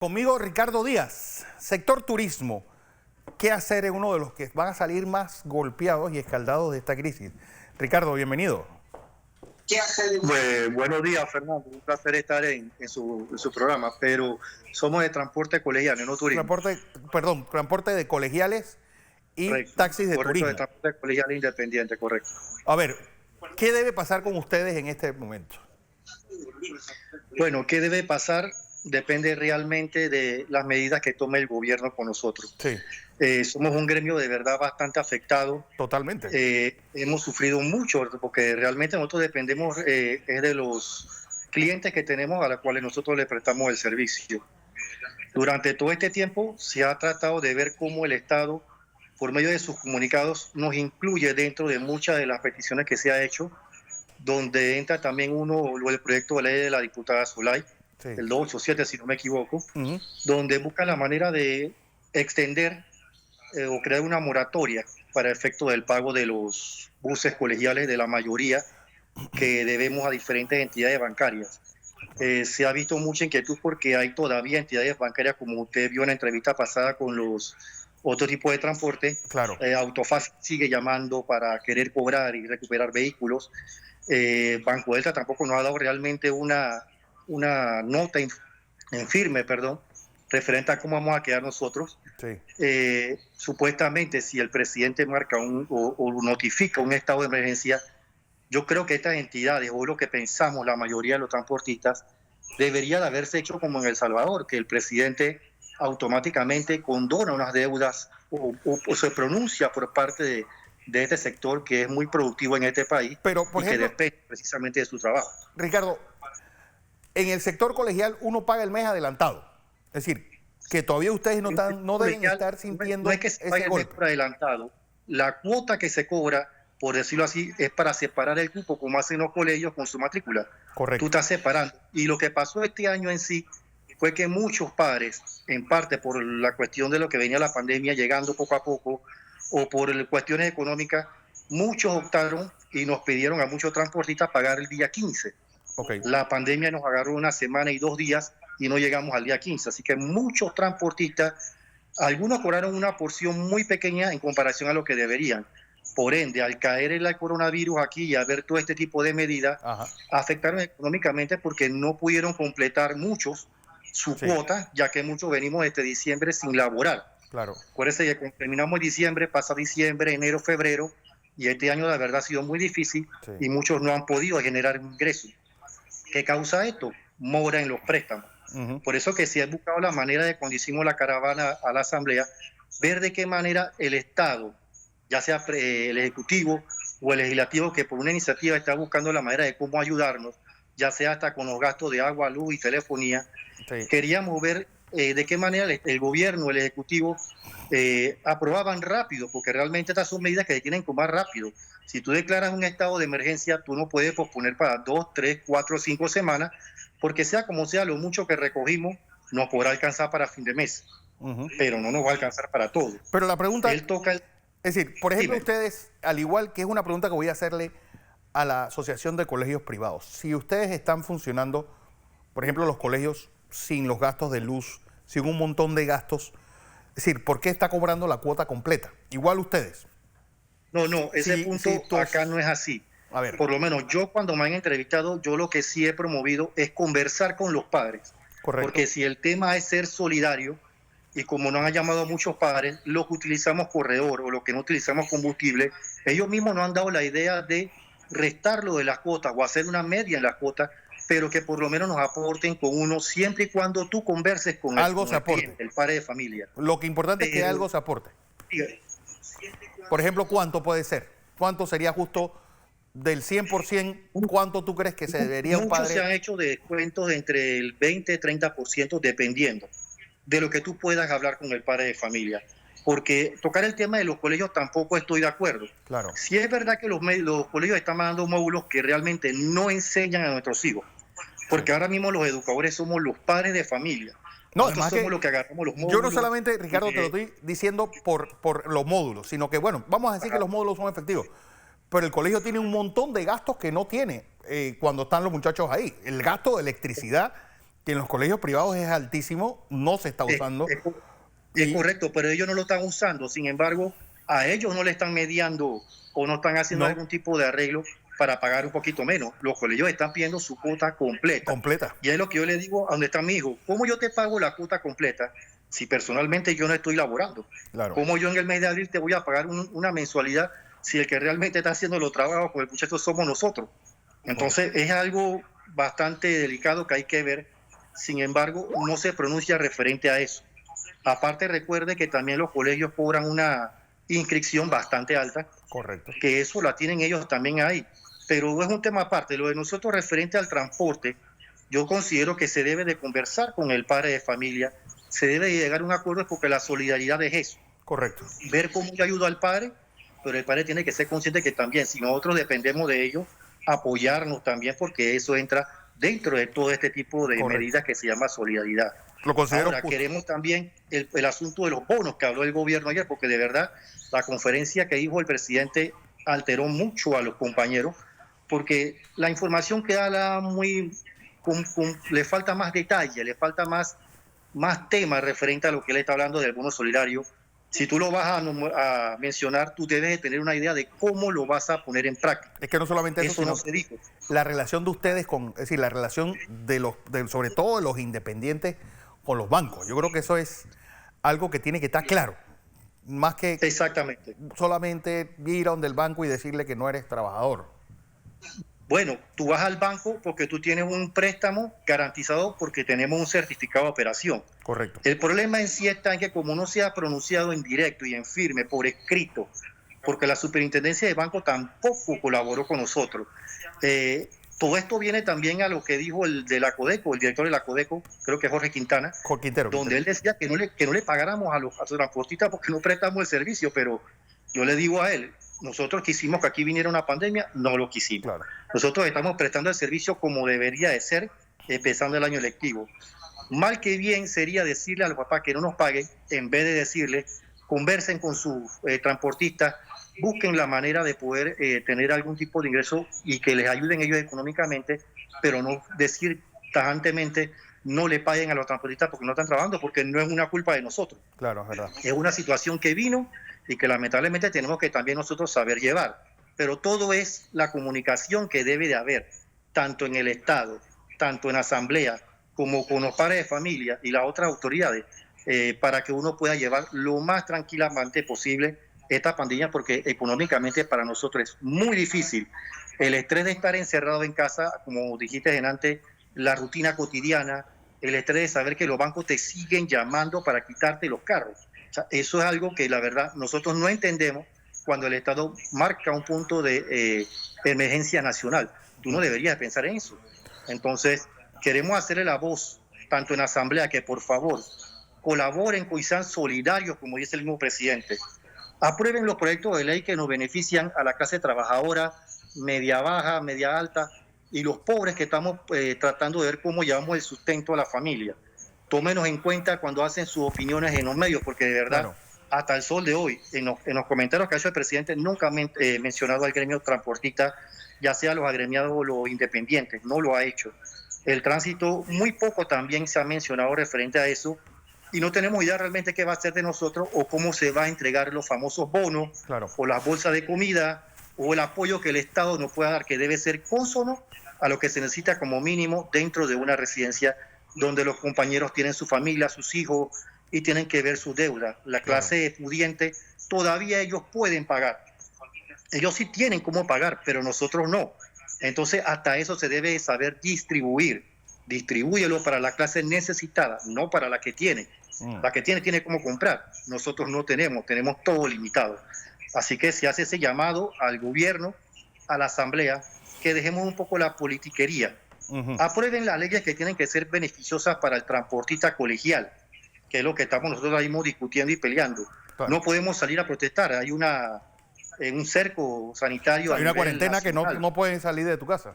Conmigo Ricardo Díaz, sector turismo. ¿Qué hacer en uno de los que van a salir más golpeados y escaldados de esta crisis? Ricardo, bienvenido. Buenos días, Fernando. Un placer estar en su programa, pero somos de transporte colegial, no turismo. Transporte de colegiales y Correcto, taxis de correcto, turismo. de transporte colegial independiente, correcto. A ver, ¿qué debe pasar con ustedes en este momento? Bueno, ¿qué debe pasar? Depende realmente de las medidas que tome el gobierno con nosotros. Sí. Somos un gremio de verdad bastante afectado. Totalmente. Hemos sufrido mucho porque realmente nosotros dependemos es de los clientes que tenemos a los cuales nosotros le prestamos el servicio. Durante todo este tiempo se ha tratado de ver cómo el Estado, por medio de sus comunicados, nos incluye dentro de muchas de las peticiones que se ha hecho, donde entra también el proyecto de ley de la diputada Zulay, sí, el 287, si no me equivoco, donde busca la manera de extender o crear una moratoria para efecto del pago de los buses colegiales de la mayoría que debemos a diferentes entidades bancarias. Se ha visto mucha inquietud porque hay todavía entidades bancarias, como usted vio en la entrevista pasada con los otro tipo de transporte. Claro. Autofaz sigue llamando para querer cobrar y recuperar vehículos. Banco Delta tampoco nos ha dado realmente una nota en firme, referente a cómo vamos a quedar nosotros. Sí. Supuestamente, si el presidente marca o notifica un estado de emergencia, yo creo que estas entidades, o lo que pensamos la mayoría de los transportistas, debería de haberse hecho como en El Salvador, que el presidente automáticamente condona unas deudas o se pronuncia por parte de este sector que es muy productivo en este país. Pero, por ejemplo, que depende precisamente de su trabajo. Ricardo, en el sector colegial uno paga el mes adelantado. Es decir, que todavía ustedes no deben estar sintiendo no es que se pague el mes por adelantado. La cuota que se cobra, por decirlo así, es para separar el cupo, como hacen los colegios con su matrícula. Correcto. Tú estás separando. Y lo que pasó este año en sí fue que muchos padres, en parte por la cuestión de lo que venía la pandemia llegando poco a poco, o por cuestiones económicas, muchos optaron y nos pidieron a muchos transportistas pagar el día 15. Okay. La pandemia nos agarró una semana y 2 días y no llegamos al día 15. Así que muchos transportistas, algunos cobraron una porción muy pequeña en comparación a lo que deberían. Por ende, al caer el coronavirus aquí y a ver todo este tipo de medidas, afectaron económicamente porque no pudieron completar muchos su cuota, ya que muchos venimos desde diciembre sin laborar. Claro. Acuérdense que terminamos diciembre, pasa diciembre, enero, febrero, y este año la verdad ha sido muy difícil y muchos no han podido generar ingresos. ¿Qué causa esto? Mora en los préstamos. Por eso que se ha buscado la manera de, cuando hicimos la caravana a la Asamblea, ver de qué manera el Estado, ya sea el Ejecutivo o el Legislativo, que por una iniciativa está buscando la manera de cómo ayudarnos, ya sea hasta con los gastos de agua, luz y telefonía. Queríamos ver de qué manera el gobierno, el Ejecutivo, aprobaban rápido, porque realmente estas son medidas que se tienen que tomar rápido. Si tú declaras un estado de emergencia, tú no puedes posponer para 2, 3, 4, 5 semanas, porque sea como sea, lo mucho que recogimos nos podrá alcanzar para fin de mes, pero no nos va a alcanzar para todo. Pero la pregunta... Es decir, por ejemplo, ustedes, al igual que es una pregunta que voy a hacerle a la Asociación de Colegios Privados, si ustedes están funcionando, por ejemplo, los colegios sin los gastos de luz, sin un montón de gastos, es decir, ¿por qué está cobrando la cuota completa? Igual ustedes. No, ese punto acá no es así. A ver. Por lo menos yo, cuando me han entrevistado, yo lo que sí he promovido es conversar con los padres. Correcto. Porque si el tema es ser solidario, y como nos han llamado muchos padres, los que utilizamos corredor o los que no utilizamos combustible, ellos mismos nos han dado la idea de restarlo de las cuotas o hacer una media en las cuotas, pero que por lo menos nos aporten con uno, siempre y cuando tú converses con el padre de familia. Lo que importante es que algo se aporte. Por ejemplo, ¿cuánto puede ser? ¿Cuánto sería justo del 100%? ¿Cuánto tú crees que se debería un padre? Muchos se han hecho descuentos de entre el 20 y 30%, dependiendo de lo que tú puedas hablar con el padre de familia. Porque tocar el tema de los colegios tampoco estoy de acuerdo. Claro. Si es verdad que los colegios están mandando módulos que realmente no enseñan a nuestros hijos, porque ahora mismo los educadores somos los padres de familia. No, nosotros somos los que agarramos los módulos. Yo no solamente, Ricardo, te lo estoy diciendo por los módulos, sino que, bueno, vamos a decir que los módulos son efectivos, pero el colegio tiene un montón de gastos que no tiene cuando están los muchachos ahí. El gasto de electricidad, que en los colegios privados es altísimo, no se está usando. Es correcto, pero ellos no lo están usando. Sin embargo, a ellos no le están mediando o no están haciendo algún tipo de arreglo para pagar un poquito menos. Los colegios están pidiendo su cuota completa. Y es lo que yo le digo a donde está mi hijo. ¿Cómo yo te pago la cuota completa si personalmente yo no estoy laborando? Claro. ¿Cómo yo en el mes de abril te voy a pagar una mensualidad si el que realmente está haciendo los trabajos con el muchacho somos nosotros? Entonces es algo bastante delicado que hay que ver. Sin embargo, no se pronuncia referente a eso. Aparte, recuerde que también los colegios cobran una inscripción bastante alta. Correcto. Que eso la tienen ellos también ahí. Pero es un tema aparte. Lo de nosotros referente al transporte, yo considero que se debe de conversar con el padre de familia, se debe de llegar a un acuerdo porque la solidaridad es eso. Correcto. Ver cómo yo ayudo al padre, pero el padre tiene que ser consciente que también, si nosotros dependemos de ellos, apoyarnos también, porque eso entra dentro de todo este tipo de medidas que se llama solidaridad. Lo considero Ahora, queremos también el asunto de los bonos que habló el gobierno ayer, porque de verdad la conferencia que dijo el presidente alteró mucho a los compañeros, porque la información que da le falta más detalle, le falta más tema referente a lo que él está hablando del bono solidario. Si tú lo vas a mencionar, tú debes de tener una idea de cómo lo vas a poner en práctica. Es que no solamente eso, sino no se dijo. La relación de ustedes es decir, la relación sobre todo de los independientes con los bancos. Yo creo que eso es algo que tiene que estar claro. Más que exactamente solamente ir a donde el banco y decirle que no eres trabajador. Bueno, tú vas al banco porque tú tienes un préstamo garantizado porque tenemos un certificado de operación. Correcto. El problema en sí está en que como no se ha pronunciado en directo y en firme, por escrito, porque la superintendencia de banco tampoco colaboró con nosotros. Todo esto viene también a lo que dijo el de la Codeco, el director de la Codeco, creo que Jorge Quintana, donde él decía que no le pagáramos a los transportistas porque no prestamos el servicio, pero yo le digo a él, nosotros quisimos que aquí viniera una pandemia, no lo quisimos. Claro. Nosotros estamos prestando el servicio como debería de ser, empezando el año lectivo. Mal que bien sería decirle a los papás que no nos paguen, en vez de decirle, conversen con sus transportistas, busquen la manera de poder tener algún tipo de ingreso y que les ayuden ellos económicamente, pero no decir tajantemente, no le paguen a los transportistas porque no están trabajando, porque no es una culpa de nosotros. Claro, es verdad. Es una situación que vino y que lamentablemente tenemos que también nosotros saber llevar. Pero todo es la comunicación que debe de haber, tanto en el Estado, tanto en asamblea, como con los padres de familia y las otras autoridades, para que uno pueda llevar lo más tranquilamente posible esta pandemia, porque económicamente para nosotros es muy difícil. El estrés de estar encerrado en casa, como dijiste antes, la rutina cotidiana, el estrés de saber que los bancos te siguen llamando para quitarte los carros. O sea, eso es algo que la verdad nosotros no entendemos cuando el Estado marca un punto de emergencia nacional. Tú no deberías pensar en eso. Entonces, queremos hacerle la voz, tanto en asamblea, que por favor colaboren y sean solidarios, como dice el mismo presidente. Aprueben los proyectos de ley que nos benefician a la clase trabajadora, media baja, media alta, y los pobres que estamos tratando de ver cómo llevamos el sustento a la familia. Tómenos en cuenta cuando hacen sus opiniones en los medios, porque de verdad, claro, hasta el sol de hoy, en los comentarios que ha hecho el presidente, nunca ha mencionado al gremio transportista, ya sea los agremiados o los independientes, no lo ha hecho. El tránsito, muy poco también se ha mencionado referente a eso, y no tenemos idea realmente qué va a hacer de nosotros o cómo se va a entregar los famosos bonos, claro, o las bolsas de comida, o el apoyo que el Estado nos pueda dar, que debe ser cónsono a lo que se necesita como mínimo dentro de una residencia donde los compañeros tienen su familia, sus hijos y tienen que ver su deuda. La clase pudiente, todavía ellos pueden pagar. Ellos sí tienen cómo pagar, pero nosotros no. Entonces, hasta eso se debe saber distribuir. Distribúyelo para la clase necesitada, no para la que tiene. La que tiene cómo comprar. Nosotros no tenemos todo limitado. Así que se hace ese llamado al gobierno, a la asamblea, que dejemos un poco la politiquería. Aprueben las leyes que tienen que ser beneficiosas para el transportista colegial, que es lo que estamos nosotros ahí mismo discutiendo y peleando. Claro. No podemos salir a protestar, hay un cerco sanitario. Hay una cuarentena nacional, que no pueden salir de tu casa.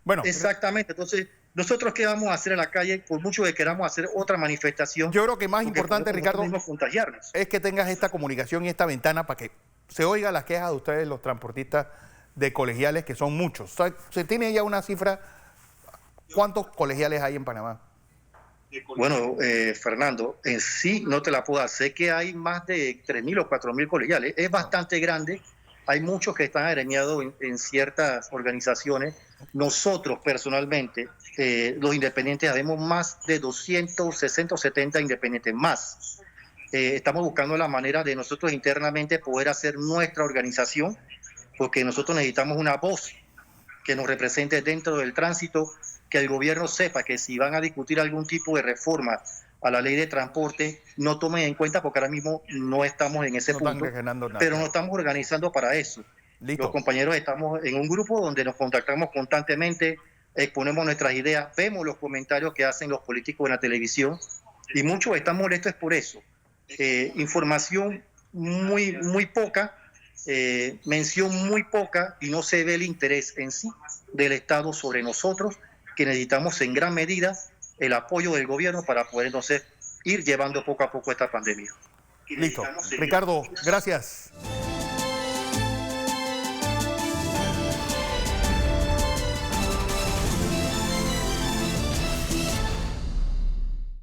Bueno, exactamente, entonces, ¿nosotros qué vamos a hacer en la calle? Por mucho que queramos hacer otra manifestación. Yo creo que más importante, Ricardo, es que tengas esta comunicación y esta ventana para que se oiga las quejas de ustedes, los transportistas de colegiales, que son muchos. O sea, se tiene ya una cifra. ¿Cuántos colegiales hay en Panamá? Bueno, Fernando, en sí no te la puedo dar. Sé que hay más de 3.000 o 4.000 colegiales. Es bastante grande. Hay muchos que están agremiados en ciertas organizaciones. Nosotros, personalmente, los independientes, habemos más de 260 o 70 independientes más. Estamos buscando la manera de nosotros internamente poder hacer nuestra organización, porque nosotros necesitamos una voz que nos represente dentro del tránsito, que el gobierno sepa que si van a discutir algún tipo de reforma a la ley de transporte, no tomen en cuenta, porque ahora mismo no estamos en ese punto, pero nos estamos organizando para eso. Listo. Los compañeros estamos en un grupo donde nos contactamos constantemente, exponemos nuestras ideas, vemos los comentarios que hacen los políticos en la televisión y muchos están molestos por eso. Información muy poca, mención muy poca, y no se ve el interés en sí del Estado sobre nosotros, que necesitamos en gran medida el apoyo del gobierno para poder entonces ir llevando poco a poco esta pandemia. Listo. Ricardo, gracias.